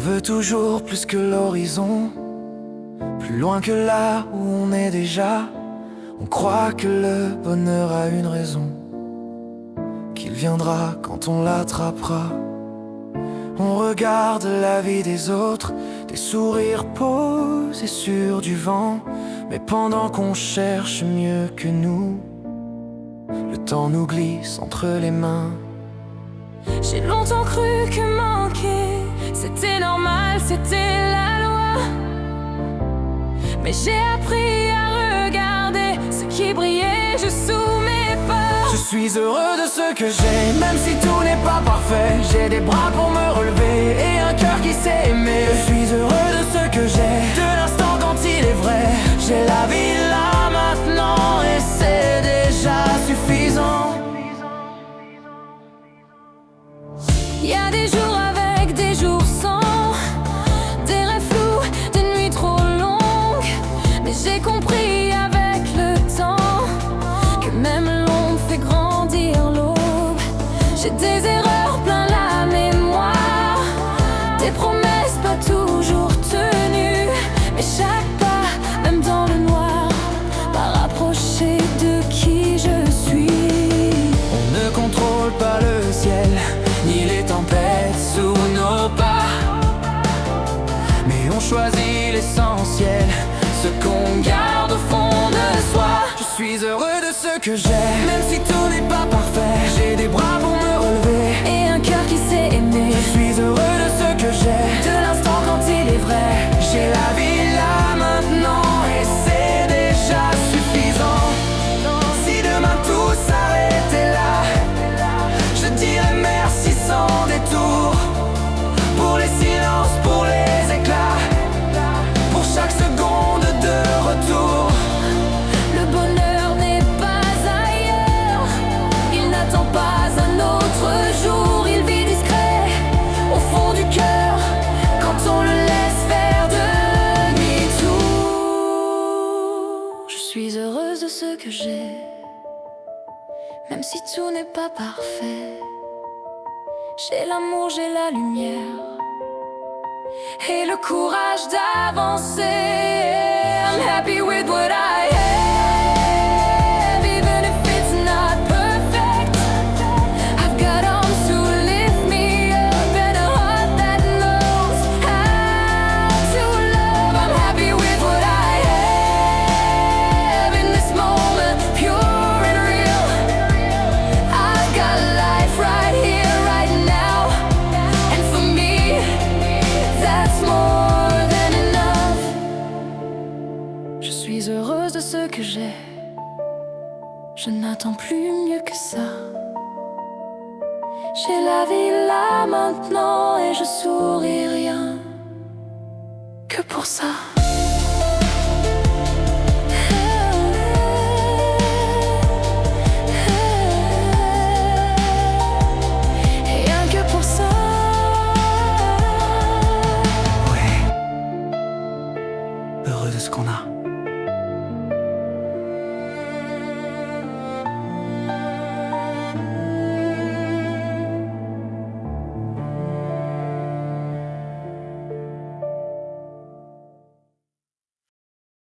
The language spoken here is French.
veut toujours plus que l'horizon, plus loin que là où on est déjà. On croit que le bonheur a une raison, qu'il viendra quand on l'attrapera. On regarde la vie des autres, des sourires posés sur du vent. Mais pendant qu'on cherche mieux que nous, le temps nous glisse entre les mains. J'ai longtemps cru que manquer, c'était normal, c'était la loi. Mais j'ai appris à regarder ce qui brillait juste sous mes pas. Je suis heureux de ce que j'ai, même si tout n'est pas parfait. J'ai des bras pour me relever et un cœur qui sait aimer. Je suis heureux de ce que j'ai, de l'instant quand il est vrai. J'ai la vie là maintenant et c'est déjà suffisant. Y a des jours avec, des jours sans, des rêves flous, des nuits trop longues. Mais j'ai compris avec le temps que même l'ombre fait grandir l'aube. J'ai des erreurs plein la mémoire, des promesses pas toujours tenues. Mais chaque pas, même dans le noir, m'a rapproché de qui je suis. On ne contrôle pas le ciel, ni les tempêtes sous nos pas, mais on choisit l'essentiel, ce qu'on garde au fond de soi. Je suis heureux de ce que j'ai, même si tout n'est pas parfait. J'ai des bras pour me relever Et un cœur qui sait aimer. Je suis heureux de ce que j'ai, De l'instant quand il est vrai. j'ai la vie là maintenant et c'est déjà suffisant. Si demain tout s'arrêtait là, je dirais merci sans détour, pour les silences, pour les éclats, pour chaque seconde de retour. Le bonheur n'est pas ailleurs, il n'attend pas un autre jour. Il vit discret au fond du cœur quand on le laisse faire demi-tour. Je suis heureuse de ce que j'ai, même si tout n'est pas parfait. J'ai l'amour, j'ai la lumière et le courage d'avancer. I'm happy with what I have, even if it's not perfect. I've got arms to lift me up and a heart that knows how to love. I'm happy with what I have in this moment, pure and real. I've got life right here, right now, and for me, that's more than enough. Je suis heureuse de ce que j'ai, je n'attends plus mieux que ça. J'ai la vie là maintenant et je souris rien que pour ça. Rien que pour ça. Ouais, heureux de ce qu'on a.